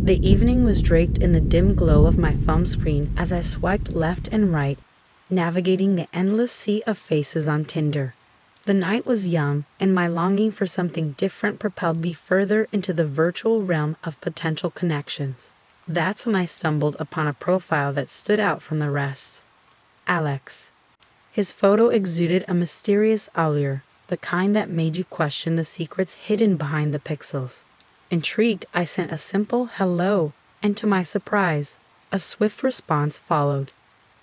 The evening was draped in the dim glow of my phone screen as I swiped left and right, navigating the endless sea of faces on Tinder. The night was young, and my longing for something different propelled me further into the virtual realm of potential connections. That's when I stumbled upon a profile that stood out from the rest. Alex. His photo exuded a mysterious allure, the kind that made you question the secrets hidden behind the pixels. Intrigued, I sent a simple hello, and to my surprise, a swift response followed.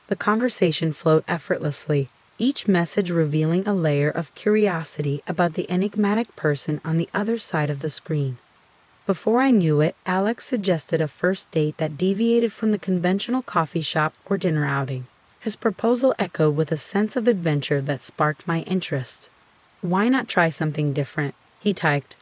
The conversation flowed effortlessly, each message revealing a layer of curiosity about the enigmatic person on the other side of the screen. Before I knew it, Alex suggested a first date that deviated from the conventional coffee shop or dinner outing. His proposal echoed with a sense of adventure that sparked my interest. "Why not try something different?" he typed.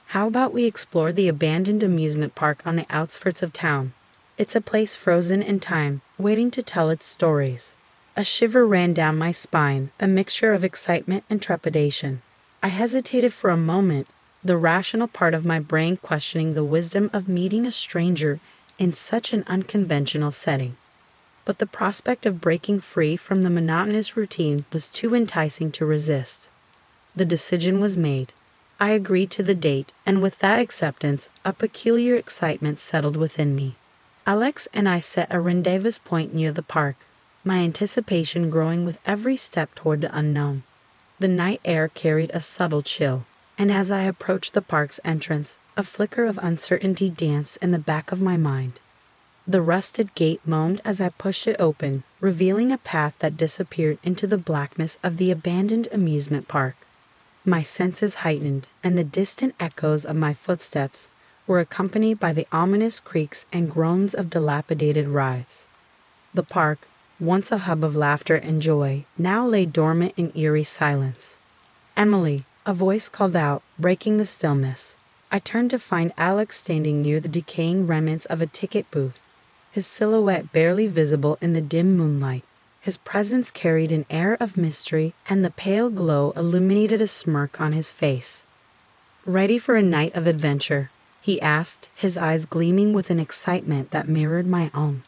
"How about we explore the abandoned amusement park on the outskirts of town? It's a place frozen in time, waiting to tell its stories." A shiver ran down my spine, a mixture of excitement and trepidation. I hesitated for a moment, the rational part of my brain questioning the wisdom of meeting a stranger in such an unconventional setting. But the prospect of breaking free from the monotonous routine was too enticing to resist. The decision was made. I agreed to the date, and with that acceptance, a peculiar excitement settled within me. Alex and I set a rendezvous point near the park, my anticipation growing with every step toward the unknown. The night air carried a subtle chill, and as I approached the park's entrance, a flicker of uncertainty danced in the back of my mind. The rusted gate moaned as I pushed it open, revealing a path that disappeared into the blackness of the abandoned amusement park. My senses heightened, and the distant echoes of my footsteps were accompanied by the ominous creaks and groans of dilapidated rides. The park, once a hub of laughter and joy, now lay dormant in eerie silence. "Emily," a voice called out, breaking the stillness. I turned to find Alex standing near the decaying remnants of a ticket booth, his silhouette barely visible in the dim moonlight. His presence carried an air of mystery, and the pale glow illuminated a smirk on his face. "Ready for a night of adventure?" he asked, his eyes gleaming with an excitement that mirrored my own.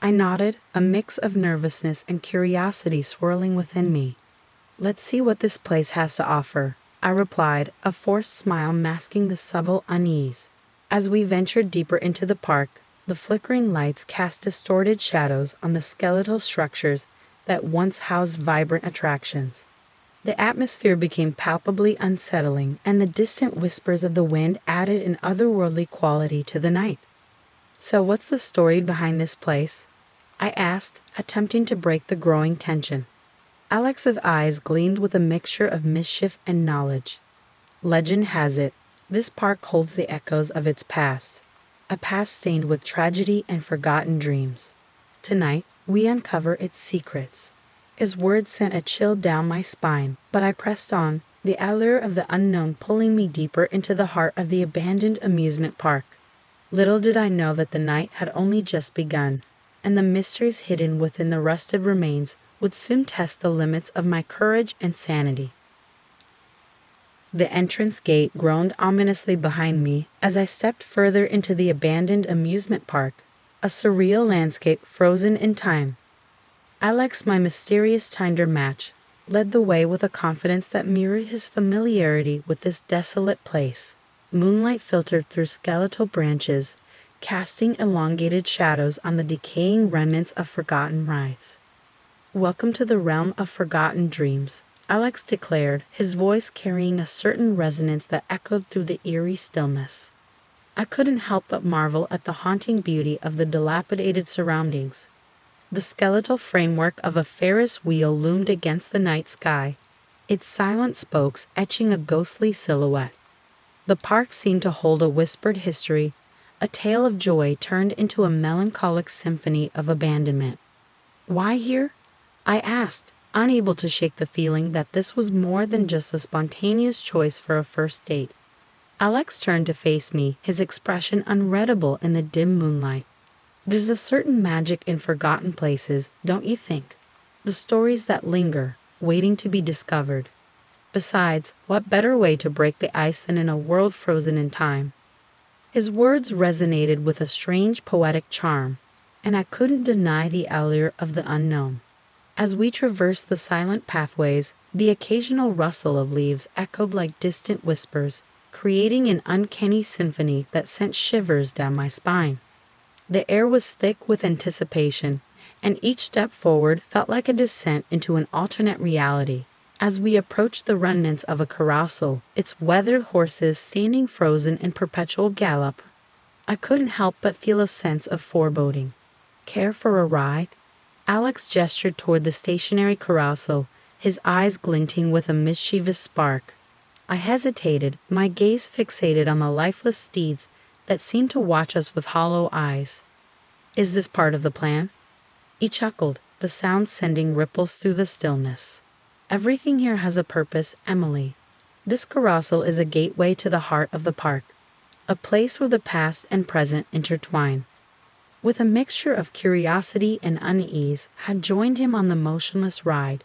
I nodded, a mix of nervousness and curiosity swirling within me. "Let's see what this place has to offer," I replied, a forced smile masking the subtle unease. As we ventured deeper into the park, the flickering lights cast distorted shadows on the skeletal structures that once housed vibrant attractions. The atmosphere became palpably unsettling, and the distant whispers of the wind added an otherworldly quality to the night. "So what's the story behind this place?" I asked, attempting to break the growing tension. Alex's eyes gleamed with a mixture of mischief and knowledge. "Legend has it, this park holds the echoes of its past, a past stained with tragedy and forgotten dreams. Tonight, we uncover its secrets." His words sent a chill down my spine, but I pressed on, the allure of the unknown pulling me deeper into the heart of the abandoned amusement park. Little did I know that the night had only just begun, and the mysteries hidden within the rusted remains would soon test the limits of my courage and sanity. The entrance gate groaned ominously behind me as I stepped further into the abandoned amusement park, a surreal landscape frozen in time. Alex, my mysterious Tinder match, led the way with a confidence that mirrored his familiarity with this desolate place. Moonlight filtered through skeletal branches, casting elongated shadows on the decaying remnants of forgotten rides. "Welcome to the realm of forgotten dreams," Alex declared, his voice carrying a certain resonance that echoed through the eerie stillness. I couldn't help but marvel at the haunting beauty of the dilapidated surroundings. The skeletal framework of a Ferris wheel loomed against the night sky, its silent spokes etching a ghostly silhouette. The park seemed to hold a whispered history, a tale of joy turned into a melancholic symphony of abandonment. "Why here?" I asked, unable to shake the feeling that this was more than just a spontaneous choice for a first date. Alex turned to face me, his expression unreadable in the dim moonlight. "There's a certain magic in forgotten places, don't you think? The stories that linger, waiting to be discovered. Besides, what better way to break the ice than in a world frozen in time?" His words resonated with a strange poetic charm, and I couldn't deny the allure of the unknown. As we traversed the silent pathways, the occasional rustle of leaves echoed like distant whispers, creating an uncanny symphony that sent shivers down my spine. The air was thick with anticipation, and each step forward felt like a descent into an alternate reality. As we approached the remnants of a carousel, its weathered horses standing frozen in perpetual gallop, I couldn't help but feel a sense of foreboding. Care for a ride? Alex gestured toward the stationary carousel, his eyes glinting with a mischievous spark. I hesitated, my gaze fixated on the lifeless steeds that seemed to watch us with hollow eyes. Is this part of the plan? He chuckled, the sound sending ripples through the stillness. Everything here has a purpose, Emily. This carousel is a gateway to the heart of the park, a place where the past and present intertwine. With a mixture of curiosity and unease, had joined him on the motionless ride.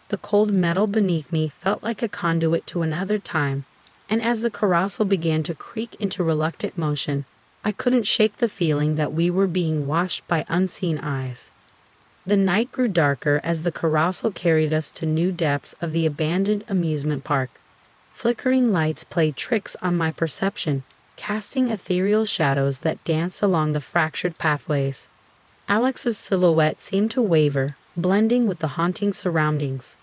The cold metal beneath me felt like a conduit to another time, and as the carousel began to creak into reluctant motion, I couldn't shake the feeling that we were being watched by unseen eyes. The night grew darker as the carousel carried us to new depths of the abandoned amusement park. Flickering lights played tricks on my perception, casting ethereal shadows that danced along the fractured pathways. Alex's silhouette seemed to waver, blending with the haunting surroundings.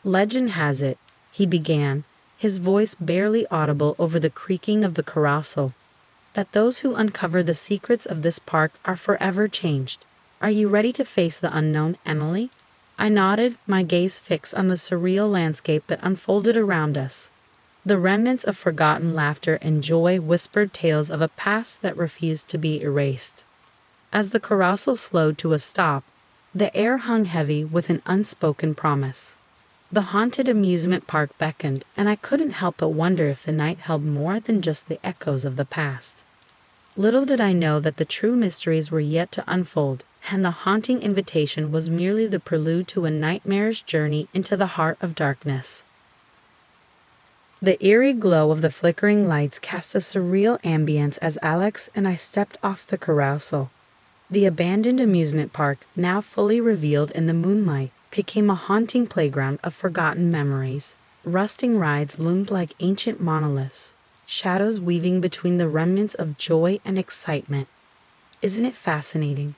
Legend has it, he began, his voice barely audible over the creaking of the carousel, that those who uncover the secrets of this park are forever changed. Are you ready to face the unknown, Emily? I nodded, my gaze fixed on the surreal landscape that unfolded around us. The remnants of forgotten laughter and joy whispered tales of a past that refused to be erased. As the carousel slowed to a stop, the air hung heavy with an unspoken promise. The haunted amusement park beckoned, and I couldn't help but wonder if the night held more than just the echoes of the past. Little did I know that the true mysteries were yet to unfold, and the haunting invitation was merely the prelude to a nightmarish journey into the heart of darkness. The eerie glow of the flickering lights cast a surreal ambience as Alex and I stepped off the carousel. The abandoned amusement park, now fully revealed in the moonlight, became a haunting playground of forgotten memories. Rusting rides loomed like ancient monoliths, shadows weaving between the remnants of joy and excitement. Isn't it fascinating?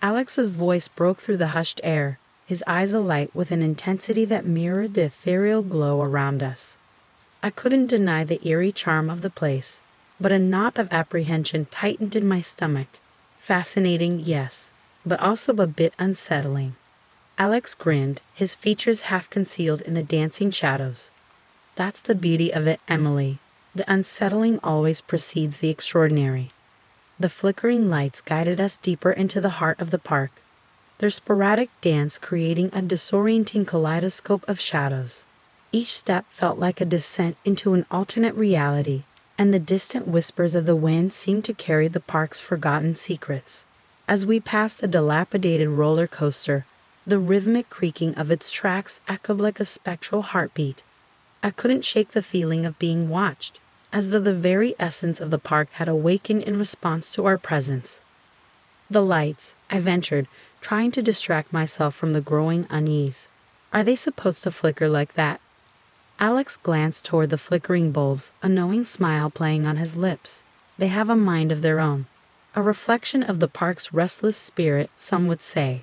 Alex's voice broke through the hushed air, his eyes alight with an intensity that mirrored the ethereal glow around us. I couldn't deny the eerie charm of the place, but a knot of apprehension tightened in my stomach. Fascinating, yes, but also a bit unsettling. Alex grinned, his features half concealed in the dancing shadows. That's the beauty of it, Emily. The unsettling always precedes the extraordinary. The flickering lights guided us deeper into the heart of the park, their sporadic dance creating a disorienting kaleidoscope of shadows. Each step felt like a descent into an alternate reality, and the distant whispers of the wind seemed to carry the park's forgotten secrets. As we passed a dilapidated roller coaster, the rhythmic creaking of its tracks echoed like a spectral heartbeat. I couldn't shake the feeling of being watched, as though the very essence of the park had awakened in response to our presence. The lights, I ventured, trying to distract myself from the growing unease. Are they supposed to flicker like that? Alex glanced toward the flickering bulbs, a knowing smile playing on his lips. They have a mind of their own. A reflection of the park's restless spirit, some would say.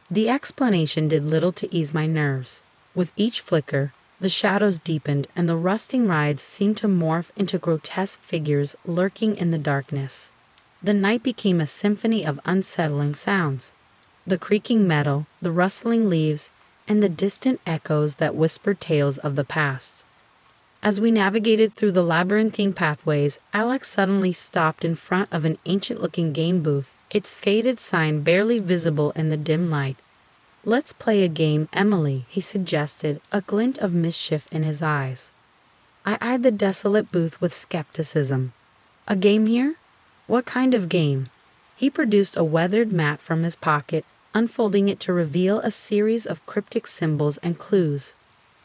The explanation did little to ease my nerves. With each flicker, the shadows deepened and the rusting rides seemed to morph into grotesque figures lurking in the darkness. The night became a symphony of unsettling sounds. The creaking metal, the rustling leaves, and the distant echoes that whispered tales of the past. As we navigated through the labyrinthine pathways, Alex suddenly stopped in front of an ancient-looking game booth, its faded sign barely visible in the dim light. "Let's play a game, Emily," he suggested, a glint of mischief in his eyes. I eyed the desolate booth with skepticism. "A game here? What kind of game?" He produced a weathered mat from his pocket, unfolding it to reveal a series of cryptic symbols and clues.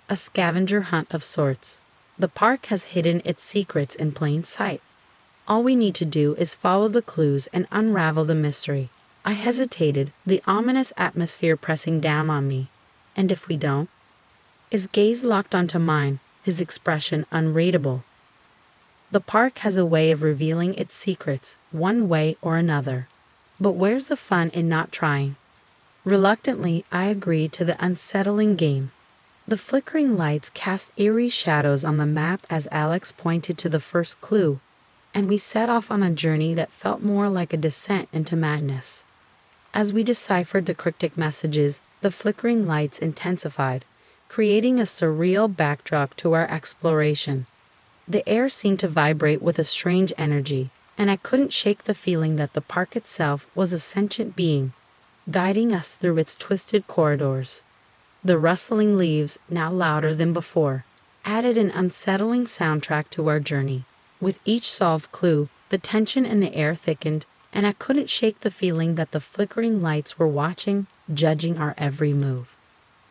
A scavenger hunt of sorts. The park has hidden its secrets in plain sight. All we need to do is follow the clues and unravel the mystery. I hesitated, the ominous atmosphere pressing down on me. And if we don't? His gaze locked onto mine, his expression unreadable. The park has a way of revealing its secrets, one way or another. But where's the fun in not trying? Reluctantly, I agreed to the unsettling game. The flickering lights cast eerie shadows on the map as Alex pointed to the first clue, and we set off on a journey that felt more like a descent into madness. As we deciphered the cryptic messages, the flickering lights intensified, creating a surreal backdrop to our exploration. The air seemed to vibrate with a strange energy, and I couldn't shake the feeling that the park itself was a sentient being, guiding us through its twisted corridors. The rustling leaves, now louder than before, added an unsettling soundtrack to our journey. With each solved clue, the tension in the air thickened, and I couldn't shake the feeling that the flickering lights were watching, judging our every move.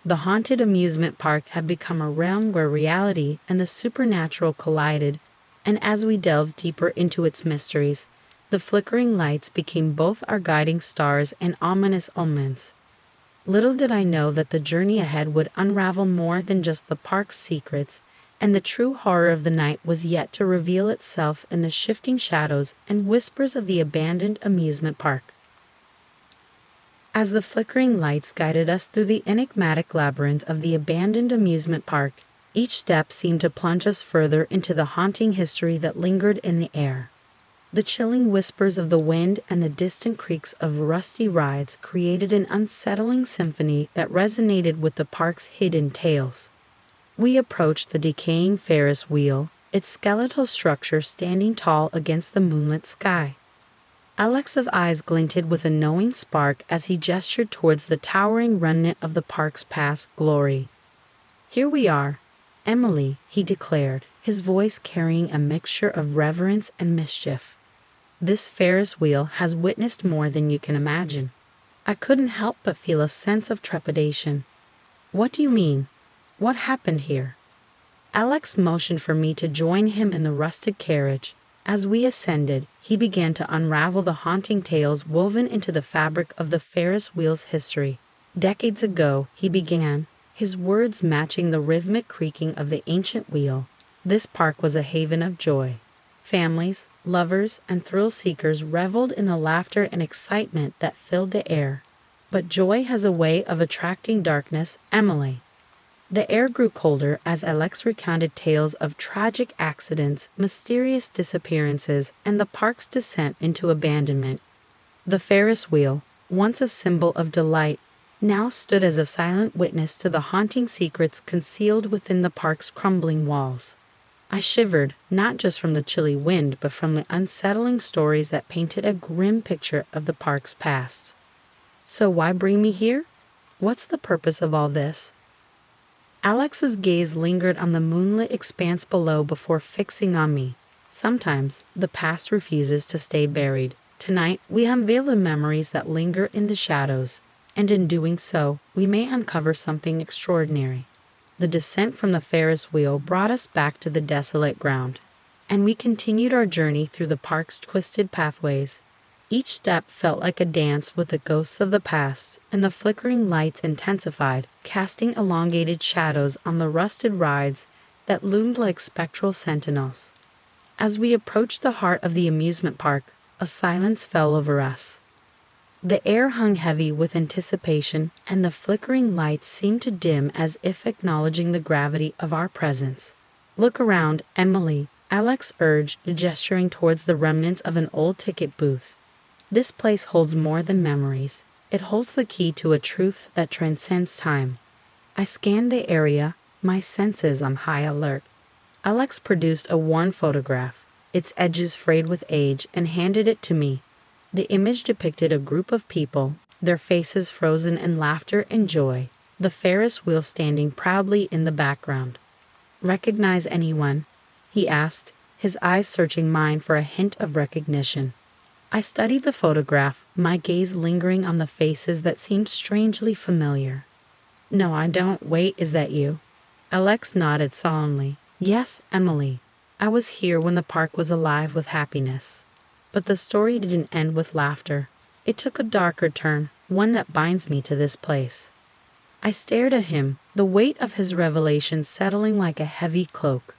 The haunted amusement park had become a realm where reality and the supernatural collided, and as we delved deeper into its mysteries, the flickering lights became both our guiding stars and ominous omens. Little did I know that the journey ahead would unravel more than just the park's secrets, and the true horror of the night was yet to reveal itself in the shifting shadows and whispers of the abandoned amusement park. As the flickering lights guided us through the enigmatic labyrinth of the abandoned amusement park, each step seemed to plunge us further into the haunting history that lingered in the air. The chilling whispers of the wind and the distant creaks of rusty rides created an unsettling symphony that resonated with the park's hidden tales. We approached the decaying Ferris wheel, its skeletal structure standing tall against the moonlit sky. Alex's eyes glinted with a knowing spark as he gestured towards the towering remnant of the park's past glory. "Here we are, Emily," he declared, his voice carrying a mixture of reverence and mischief. "This Ferris wheel has witnessed more than you can imagine." I couldn't help but feel a sense of trepidation. "What do you mean? What happened here?" Alex motioned for me to join him in the rusted carriage. As we ascended, he began to unravel the haunting tales woven into the fabric of the Ferris wheel's history. "Decades ago," he began, his words matching the rhythmic creaking of the ancient wheel, "this park was a haven of joy. Families, lovers, and thrill-seekers reveled in the laughter and excitement that filled the air. But joy has a way of attracting darkness, Emily." The air grew colder as Alex recounted tales of tragic accidents, mysterious disappearances, and the park's descent into abandonment. The Ferris wheel, once a symbol of delight, now stood as a silent witness to the haunting secrets concealed within the park's crumbling walls. I shivered, not just from the chilly wind, but from the unsettling stories that painted a grim picture of the park's past. "So why bring me here? What's the purpose of all this?" Alex's gaze lingered on the moonlit expanse below before fixing on me. "Sometimes, the past refuses to stay buried. Tonight, we unveil the memories that linger in the shadows, and in doing so, we may uncover something extraordinary." The descent from the Ferris wheel brought us back to the desolate ground, and we continued our journey through the park's twisted pathways. Each step felt like a dance with the ghosts of the past, and the flickering lights intensified, casting elongated shadows on the rusted rides that loomed like spectral sentinels. As we approached the heart of the amusement park, a silence fell over us. The air hung heavy with anticipation, and the flickering lights seemed to dim as if acknowledging the gravity of our presence. "Look around, Emily," Alex urged, gesturing towards the remnants of an old ticket booth. "This place holds more than memories. It holds the key to a truth that transcends time." I scanned the area, my senses on high alert. Alex produced a worn photograph, its edges frayed with age, and handed it to me. The image depicted a group of people, their faces frozen in laughter and joy, the Ferris wheel standing proudly in the background. "Recognize anyone?" he asked, his eyes searching mine for a hint of recognition. I studied the photograph, my gaze lingering on the faces that seemed strangely familiar. "No, I don't. Wait, is that you?" Alex nodded solemnly. "Yes, Emily. I was here when the park was alive with happiness. But the story didn't end with laughter. It took a darker turn, one that binds me to this place. I stared at him, the weight of his revelation settling like a heavy cloak.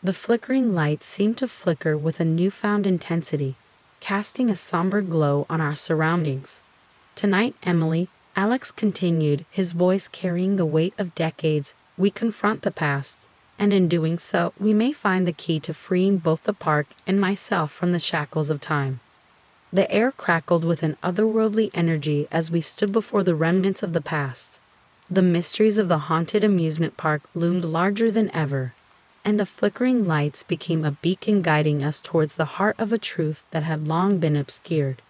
The flickering lights seemed to flicker with a newfound intensity, casting a somber glow on our surroundings. Tonight, Emily, Alex continued, his voice carrying the weight of decades, we confront the past, and in doing so, we may find the key to freeing both the park and myself from the shackles of time. The air crackled with an otherworldly energy as we stood before the remnants of the past. The mysteries of the haunted amusement park loomed larger than ever, and the flickering lights became a beacon guiding us towards the heart of a truth that had long been obscured.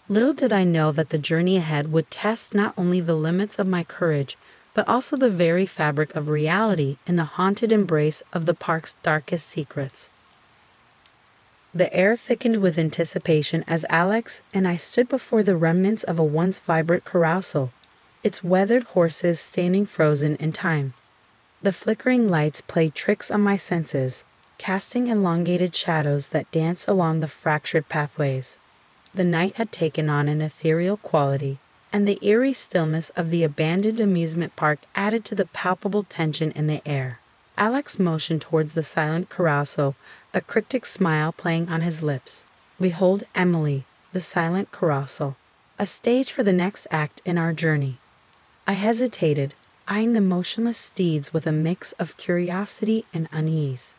Little did I know that the journey ahead would test not only the limits of my courage, but also the very fabric of reality in the haunted embrace of the park's darkest secrets. The air thickened with anticipation as Alex and I stood before the remnants of a once vibrant carousel, its weathered horses standing frozen in time. The flickering lights played tricks on my senses, casting elongated shadows that danced along the fractured pathways. The night had taken on an ethereal quality, and the eerie stillness of the abandoned amusement park added to the palpable tension in the air. Alex motioned towards the silent carousel, a cryptic smile playing on his lips. Behold Emily, the silent carousel, a stage for the next act in our journey. I hesitated, eyeing the motionless steeds with a mix of curiosity and unease.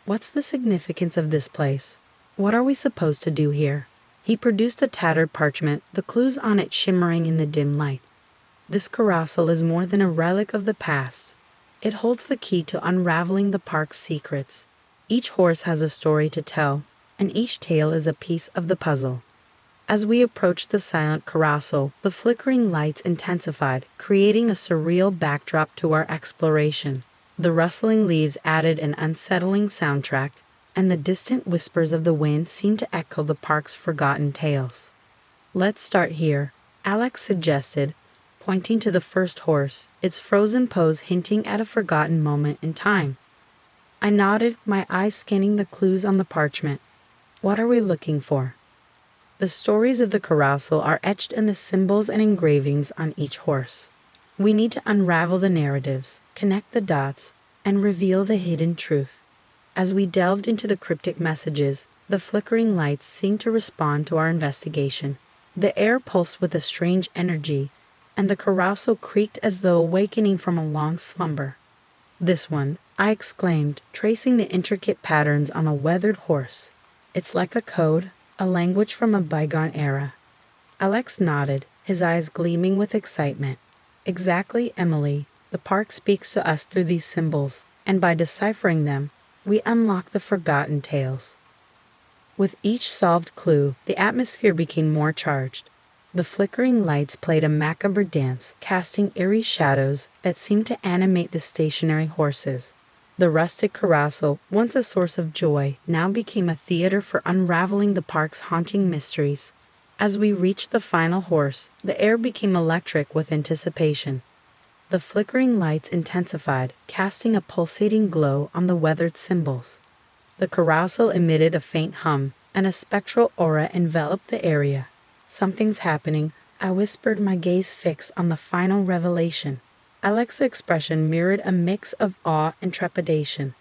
What's the significance of this place? What are we supposed to do here? He produced a tattered parchment, the clues on it shimmering in the dim light. This carousel is more than a relic of the past. It holds the key to unraveling the park's secrets. Each horse has a story to tell, and each tale is a piece of the puzzle. As we approached the silent carousel, the flickering lights intensified, creating a surreal backdrop to our exploration. The rustling leaves added an unsettling soundtrack, and the distant whispers of the wind seemed to echo the park's forgotten tales. Let's start here, Alex suggested, pointing to the first horse, its frozen pose hinting at a forgotten moment in time. I nodded, my eyes scanning the clues on the parchment. What are we looking for? The stories of the carousel are etched in the symbols and engravings on each horse. We need to unravel the narratives, connect the dots, and reveal the hidden truth. As we delved into the cryptic messages, the flickering lights seemed to respond to our investigation. The air pulsed with a strange energy, and the carousel creaked as though awakening from a long slumber. This one, I exclaimed, tracing the intricate patterns on a weathered horse. It's like a code, a language from a bygone era. Alex nodded, his eyes gleaming with excitement. Exactly, Emily. The park speaks to us through these symbols, and by deciphering them, we unlock the forgotten tales. With each solved clue, the atmosphere became more charged. The flickering lights played a macabre dance, casting eerie shadows that seemed to animate the stationary horses. The rustic carousel, once a source of joy, now became a theater for unraveling the park's haunting mysteries. As we reached the final horse, the air became electric with anticipation. The flickering lights intensified, casting a pulsating glow on the weathered symbols. The carousel emitted a faint hum, and a spectral aura enveloped the area. Something's happening, I whispered, my gaze fixed on the final revelation. Alex's expression mirrored a mix of awe and trepidation.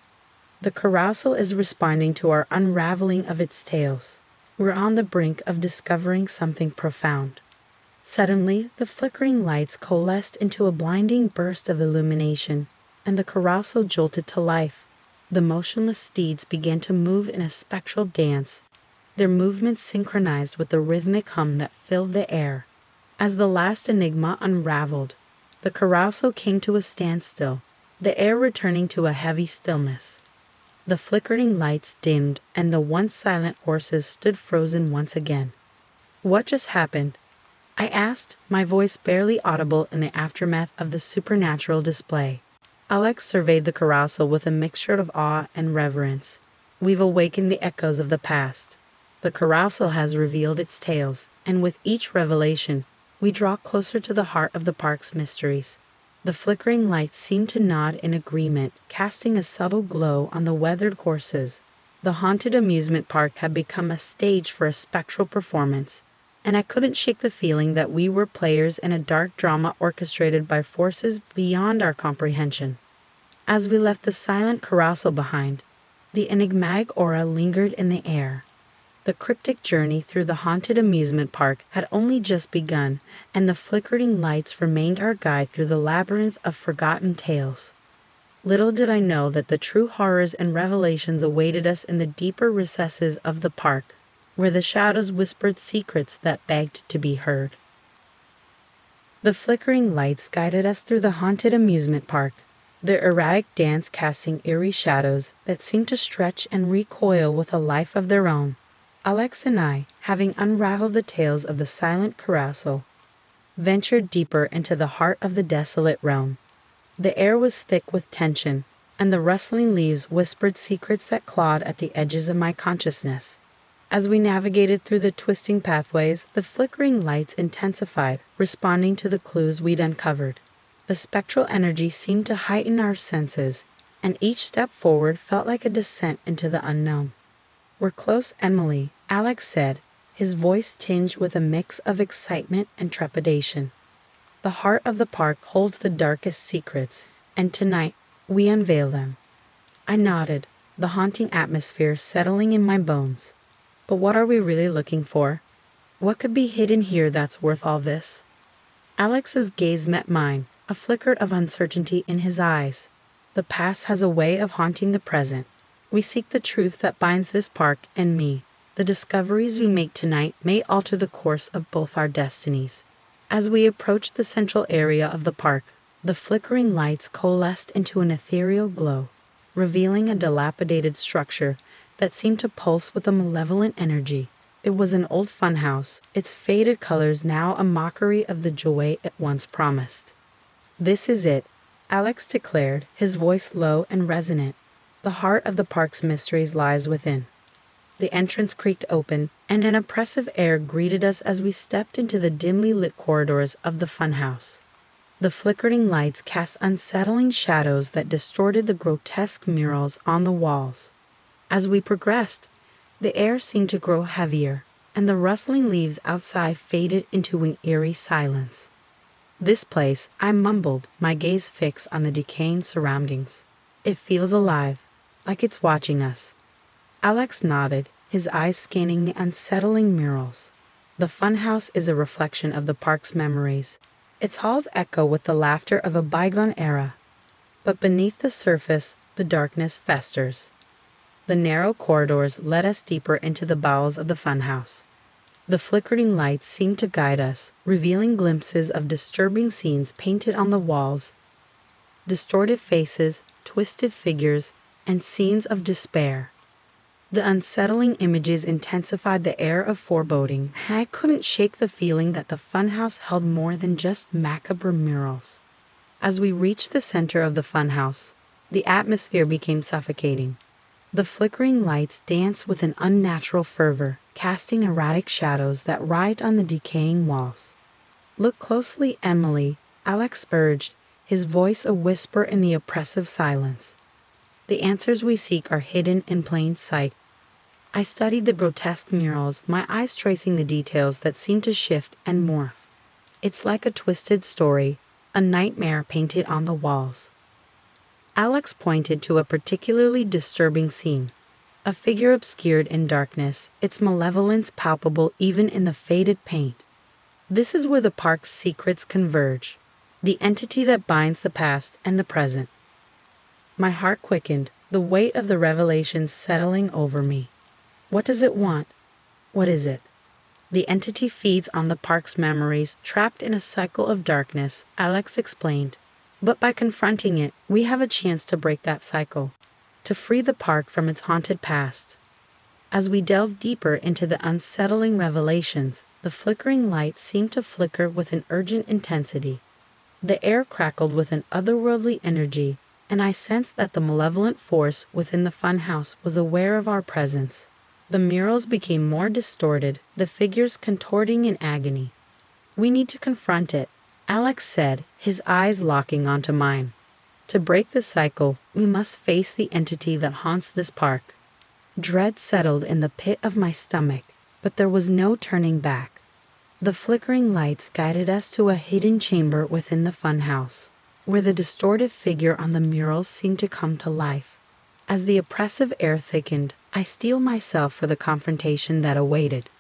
The carousel is responding to our unraveling of its tales. We're on the brink of discovering something profound. Suddenly, the flickering lights coalesced into a blinding burst of illumination, and the carousel jolted to life. The motionless steeds began to move in a spectral dance, their movements synchronized with the rhythmic hum that filled the air. As the last enigma unraveled, the carousel came to a standstill, the air returning to a heavy stillness. The flickering lights dimmed, and the once silent horses stood frozen once again. What just happened? I asked, my voice barely audible in the aftermath of the supernatural display. Alex surveyed the carousel with a mixture of awe and reverence. We've awakened the echoes of the past. The carousel has revealed its tales, and with each revelation, we draw closer to the heart of the park's mysteries. The flickering lights seemed to nod in agreement, casting a subtle glow on the weathered horses The haunted amusement park had become a stage for a spectral performance, and I couldn't shake the feeling that we were players in a dark drama orchestrated by forces beyond our comprehension. As we left the silent carousel behind, the enigmatic aura lingered in the air. The cryptic journey through the haunted amusement park had only just begun, and the flickering lights remained our guide through the labyrinth of forgotten tales. Little did I know that the true horrors and revelations awaited us in the deeper recesses of the park, where the shadows whispered secrets that begged to be heard. The flickering lights guided us through the haunted amusement park, their erratic dance casting eerie shadows that seemed to stretch and recoil with a life of their own. Alex and I, having unraveled the tales of the silent carousel, ventured deeper into the heart of the desolate realm. The air was thick with tension, and the rustling leaves whispered secrets that clawed at the edges of my consciousness. As we navigated through the twisting pathways, the flickering lights intensified, responding to the clues we'd uncovered. The spectral energy seemed to heighten our senses, and each step forward felt like a descent into the unknown. "We're close, Emily," Alex said, his voice tinged with a mix of excitement and trepidation. "The heart of the park holds the darkest secrets, and tonight we unveil them." I nodded, the haunting atmosphere settling in my bones. But what are we really looking for? What could be hidden here that's worth all this? Alex's gaze met mine, a flicker of uncertainty in his eyes. The past has a way of haunting the present. We seek the truth that binds this park and me. The discoveries we make tonight may alter the course of both our destinies. As we approached the central area of the park, the flickering lights coalesced into an ethereal glow, revealing a dilapidated structure that seemed to pulse with a malevolent energy. It was an old funhouse, its faded colors now a mockery of the joy it once promised. "This is it," Alex declared, his voice low and resonant. "The heart of the park's mysteries lies within." The entrance creaked open, and an oppressive air greeted us as we stepped into the dimly lit corridors of the funhouse. The flickering lights cast unsettling shadows that distorted the grotesque murals on the walls. As we progressed, the air seemed to grow heavier, and the rustling leaves outside faded into an eerie silence. "This place," I mumbled, my gaze fixed on the decaying surroundings. "It feels alive, like it's watching us." Alex nodded, his eyes scanning the unsettling murals. The funhouse is a reflection of the park's memories. Its halls echo with the laughter of a bygone era. But beneath the surface, the darkness festers. The narrow corridors led us deeper into the bowels of the funhouse. The flickering lights seemed to guide us, revealing glimpses of disturbing scenes painted on the walls, distorted faces, twisted figures, and scenes of despair. The unsettling images intensified the air of foreboding, and I couldn't shake the feeling that the funhouse held more than just macabre murals. As we reached the center of the funhouse, the atmosphere became suffocating. The flickering lights danced with an unnatural fervor, casting erratic shadows that writhed on the decaying walls. "Look closely, Emily," Alex urged, his voice a whisper in the oppressive silence. "The answers we seek are hidden in plain sight." I studied the grotesque murals, my eyes tracing the details that seemed to shift and morph. "It's like a twisted story, a nightmare painted on the walls." Alex pointed to a particularly disturbing scene. A figure obscured in darkness, its malevolence palpable even in the faded paint. "This is where the park's secrets converge, the entity that binds the past and the present." My heart quickened, the weight of the revelations settling over me. What does it want? What is it? "The entity feeds on the park's memories, trapped in a cycle of darkness," Alex explained. "But by confronting it, we have a chance to break that cycle, to free the park from its haunted past." As we delved deeper into the unsettling revelations, the flickering light seemed to flicker with an urgent intensity. The air crackled with an otherworldly energy, and I sensed that the malevolent force within the funhouse was aware of our presence. The murals became more distorted, the figures contorting in agony. "We need to confront it," Alex said, his eyes locking onto mine. "To break the cycle, we must face the entity that haunts this park." Dread settled in the pit of my stomach, but there was no turning back. The flickering lights guided us to a hidden chamber within the funhouse, where the distorted figure on the murals seemed to come to life. As the oppressive air thickened, I steeled myself for the confrontation that awaited.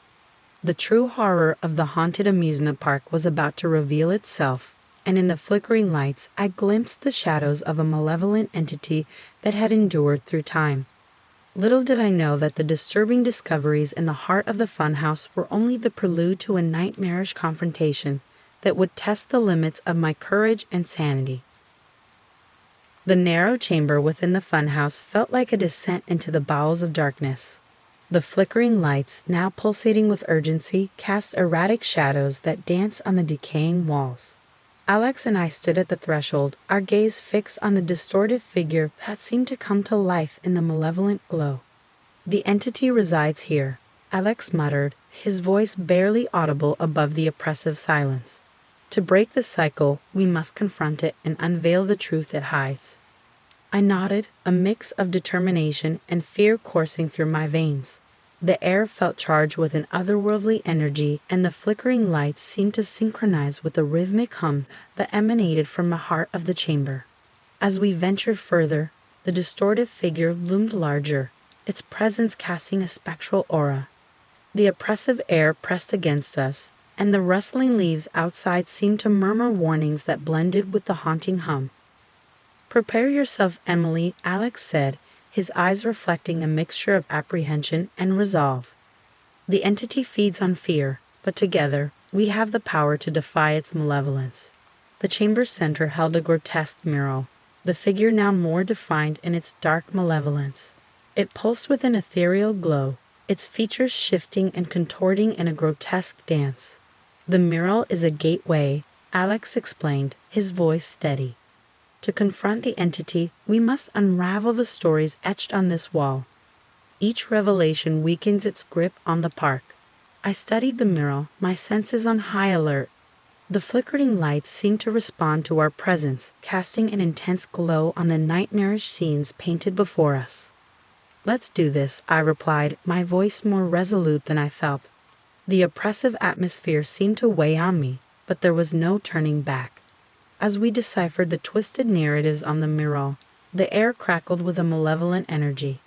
The true horror of the haunted amusement park was about to reveal itself, and in the flickering lights I glimpsed the shadows of a malevolent entity that had endured through time. Little did I know that the disturbing discoveries in the heart of the funhouse were only the prelude to a nightmarish confrontation that would test the limits of my courage and sanity. The narrow chamber within the funhouse felt like a descent into the bowels of darkness. The flickering lights, now pulsating with urgency, cast erratic shadows that danced on the decaying walls. Alex and I stood at the threshold, our gaze fixed on the distorted figure that seemed to come to life in the malevolent glow. "The entity resides here," Alex muttered, his voice barely audible above the oppressive silence. "To break the cycle, we must confront it and unveil the truth it hides." I nodded, a mix of determination and fear coursing through my veins. The air felt charged with an otherworldly energy, and the flickering lights seemed to synchronize with the rhythmic hum that emanated from the heart of the chamber. As we ventured further, the distorted figure loomed larger, its presence casting a spectral aura. The oppressive air pressed against us, and the rustling leaves outside seemed to murmur warnings that blended with the haunting hum. "Prepare yourself, Emily," Alex said, his eyes reflecting a mixture of apprehension and resolve. "The entity feeds on fear, but together we have the power to defy its malevolence." The chamber's center held a grotesque mural, the figure now more defined in its dark malevolence. It pulsed with an ethereal glow, its features shifting and contorting in a grotesque dance. "The mural is a gateway," Alex explained, his voice steady. "To confront the entity, we must unravel the stories etched on this wall. Each revelation weakens its grip on the park." I studied the mural, my senses on high alert. The flickering lights seemed to respond to our presence, casting an intense glow on the nightmarish scenes painted before us. "Let's do this," I replied, my voice more resolute than I felt. The oppressive atmosphere seemed to weigh on me, but there was no turning back. As we deciphered the twisted narratives on the mural, the air crackled with a malevolent energy.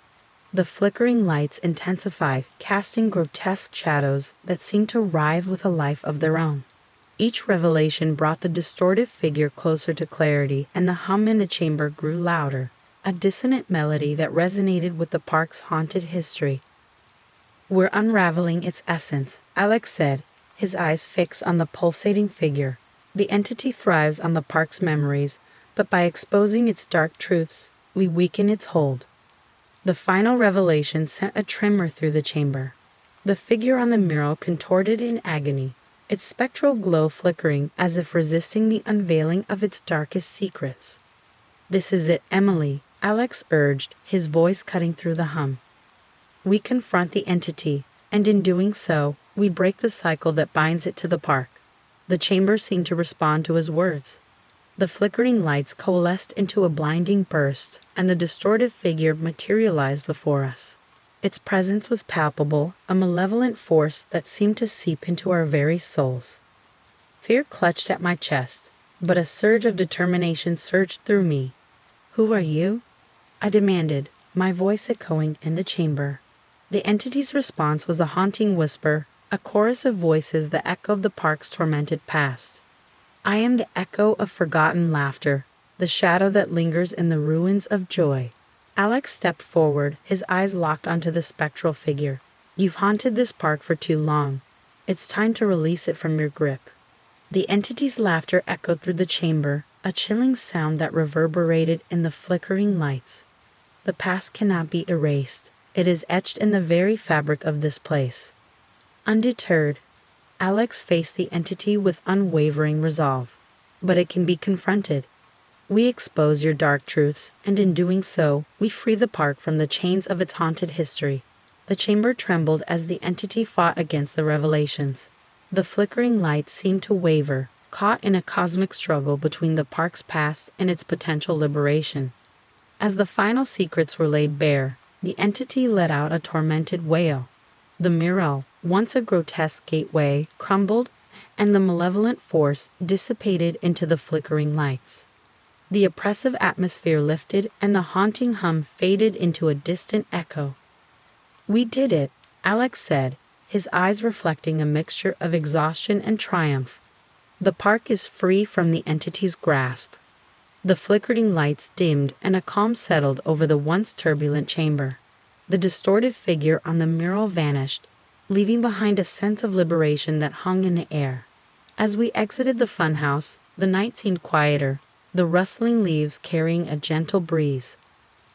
The flickering lights intensified, casting grotesque shadows that seemed to writhe with a life of their own. Each revelation brought the distorted figure closer to clarity, and the hum in the chamber grew louder, a dissonant melody that resonated with the park's haunted history. "We're unraveling its essence," Alex said, his eyes fixed on the pulsating figure. "The entity thrives on the park's memories, but by exposing its dark truths, we weaken its hold." The final revelation sent a tremor through the chamber. The figure on the mural contorted in agony, its spectral glow flickering as if resisting the unveiling of its darkest secrets. "This is it, Emily," Alex urged, his voice cutting through the hum. "We confront the entity, and in doing so, we break the cycle that binds it to the park." The chamber seemed to respond to his words. The flickering lights coalesced into a blinding burst, and the distorted figure materialized before us. Its presence was palpable, a malevolent force that seemed to seep into our very souls. Fear clutched at my chest, but a surge of determination surged through me. "Who are you?" I demanded, my voice echoing in the chamber. The entity's response was a haunting whisper, a chorus of voices that echoed the park's tormented past. "I am the echo of forgotten laughter, the shadow that lingers in the ruins of joy." Alex stepped forward, his eyes locked onto the spectral figure. "You've haunted this park for too long. It's time to release it from your grip." The entity's laughter echoed through the chamber, a chilling sound that reverberated in the flickering lights. "The past cannot be erased. It is etched in the very fabric of this place." Undeterred, Alex faced the entity with unwavering resolve. "But it can be confronted. We expose your dark truths, and in doing so, we free the park from the chains of its haunted history." The chamber trembled as the entity fought against the revelations. The flickering lights seemed to waver, caught in a cosmic struggle between the park's past and its potential liberation. As the final secrets were laid bare, The entity let out a tormented wail. The mural, once a grotesque gateway, crumbled, and the malevolent force dissipated into the flickering lights. The oppressive atmosphere lifted, and the haunting hum faded into a distant echo. "We did it," Alex said, his eyes reflecting a mixture of exhaustion and triumph. "The park is free from the entity's grasp." The flickering lights dimmed and a calm settled over the once turbulent chamber. The distorted figure on the mural vanished, leaving behind a sense of liberation that hung in the air. As we exited the funhouse, the night seemed quieter, the rustling leaves carrying a gentle breeze.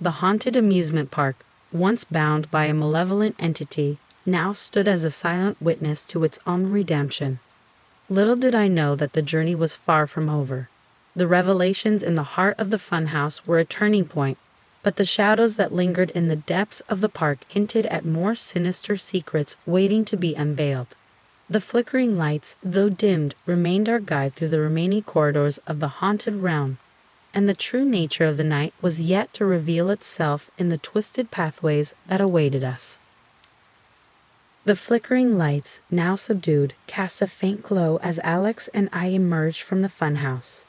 The haunted amusement park, once bound by a malevolent entity, now stood as a silent witness to its own redemption. Little did I know that the journey was far from over. The revelations in the heart of the funhouse were a turning point, but the shadows that lingered in the depths of the park hinted at more sinister secrets waiting to be unveiled. The flickering lights, though dimmed, remained our guide through the remaining corridors of the haunted realm, and the true nature of the night was yet to reveal itself in the twisted pathways that awaited us. The flickering lights, now subdued, cast a faint glow as Alex and I emerged from the funhouse.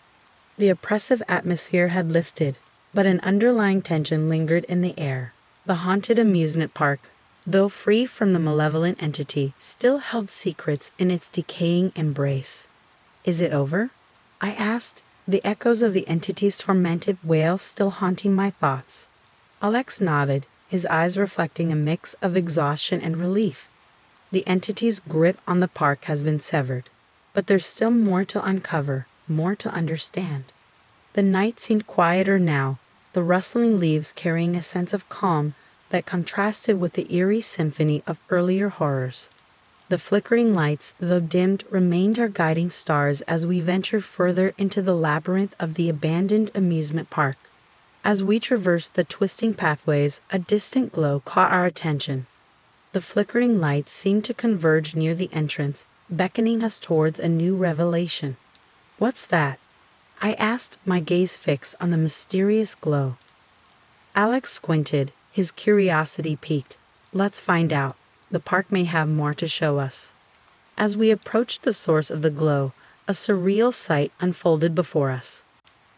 The oppressive atmosphere had lifted, but an underlying tension lingered in the air. The haunted amusement park, though free from the malevolent entity, still held secrets in its decaying embrace. "Is it over?" I asked, the echoes of the entity's tormented wail still haunting my thoughts. Alex nodded, his eyes reflecting a mix of exhaustion and relief. "The entity's grip on the park has been severed, but there's still more to uncover, more to understand." The night seemed quieter now, the rustling leaves carrying a sense of calm that contrasted with the eerie symphony of earlier horrors. The flickering lights, though dimmed, remained our guiding stars as we ventured further into the labyrinth of the abandoned amusement park. As we traversed the twisting pathways, a distant glow caught our attention. The flickering lights seemed to converge near the entrance, beckoning us towards a new revelation. "What's that?" I asked, my gaze fixed on the mysterious glow. Alex squinted, his curiosity piqued. "Let's find out. The park may have more to show us." As we approached the source of the glow, a surreal sight unfolded before us.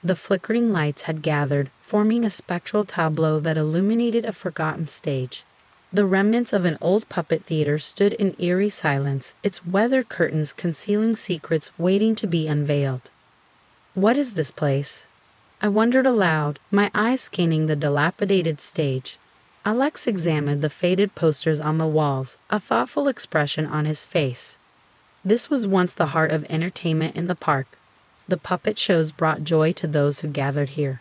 The flickering lights had gathered, forming a spectral tableau that illuminated a forgotten stage. The remnants of an old puppet theater stood in eerie silence, its weathered curtains concealing secrets waiting to be unveiled. "What is this place?" I wondered aloud, my eyes scanning the dilapidated stage. Alex examined the faded posters on the walls, a thoughtful expression on his face. This was once the heart of entertainment in the park. The puppet shows brought joy to those who gathered here.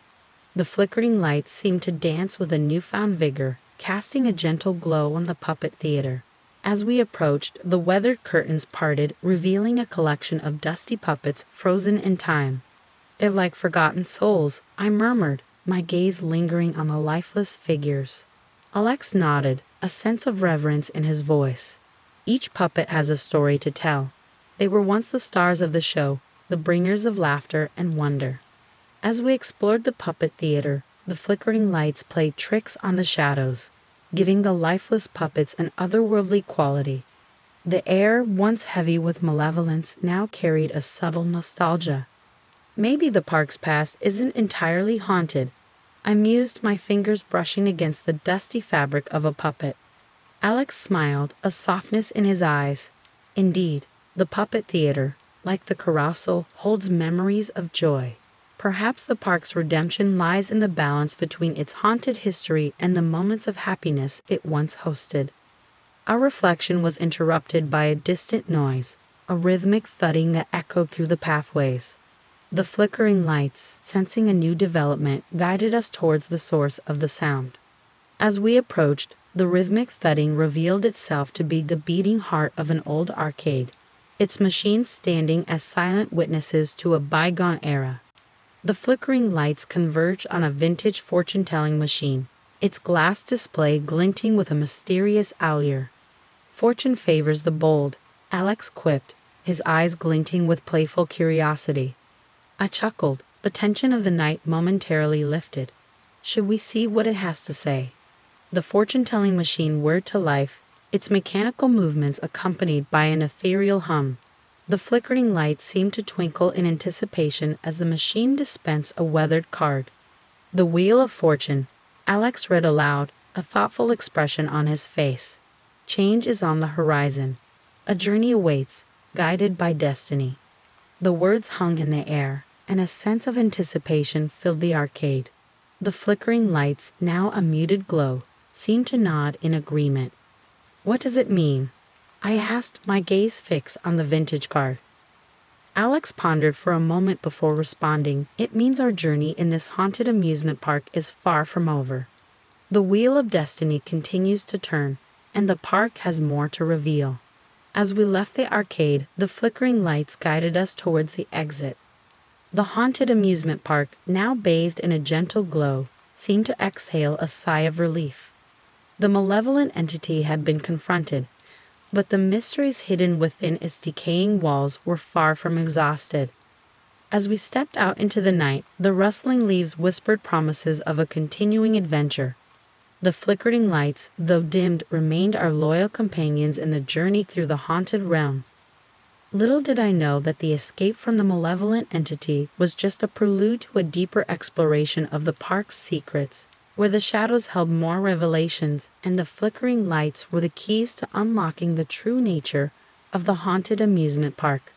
The flickering lights seemed to dance with a newfound vigor, casting a gentle glow on the puppet theater. As we approached, the weathered curtains parted, revealing a collection of dusty puppets frozen in time. "They're like forgotten souls," I murmured, my gaze lingering on the lifeless figures. Alex nodded, a sense of reverence in his voice. "Each puppet has a story to tell. They were once the stars of the show, the bringers of laughter and wonder." As we explored the puppet theater, the flickering lights played tricks on the shadows, giving the lifeless puppets an otherworldly quality. The air, once heavy with malevolence, now carried a subtle nostalgia. Maybe the park's past isn't entirely haunted, I mused, my fingers brushing against the dusty fabric of a puppet. Alex smiled, a softness in his eyes. "Indeed, the puppet theater, like the carousel, holds memories of joy. Perhaps the park's redemption lies in the balance between its haunted history and the moments of happiness it once hosted." Our reflection was interrupted by a distant noise, a rhythmic thudding that echoed through the pathways. The flickering lights, sensing a new development, guided us towards the source of the sound. As we approached, the rhythmic thudding revealed itself to be the beating heart of an old arcade, its machines standing as silent witnesses to a bygone era. The flickering lights converged on a vintage fortune-telling machine, its glass display glinting with a mysterious allure. "Fortune favors the bold," Alex quipped, his eyes glinting with playful curiosity. I chuckled, the tension of the night momentarily lifted. "Should we see what it has to say?" the fortune-telling machine whirred to life, its mechanical movements accompanied by an ethereal hum. The flickering lights seemed to twinkle in anticipation as the machine dispensed a weathered card. "The Wheel of Fortune," Alex read aloud, a thoughtful expression on his face. "Change is on the horizon. A journey awaits, guided by destiny." The words hung in the air, and a sense of anticipation filled the arcade. The flickering lights, now a muted glow, seemed to nod in agreement. "What does it mean?" I asked, my gaze fixed on the vintage card. Alex pondered for a moment before responding. "It means our journey in this haunted amusement park is far from over. The wheel of destiny continues to turn, and the park has more to reveal." As we left the arcade, the flickering lights guided us towards the exit. The haunted amusement park, now bathed in a gentle glow, seemed to exhale a sigh of relief. The malevolent entity had been confronted, but the mysteries hidden within its decaying walls were far from exhausted. As we stepped out into the night, the rustling leaves whispered promises of a continuing adventure. The flickering lights, though dimmed, remained our loyal companions in the journey through the haunted realm. Little did I know that the escape from the malevolent entity was just a prelude to a deeper exploration of the park's secrets, where the shadows held more revelations and the flickering lights were the keys to unlocking the true nature of the haunted amusement park.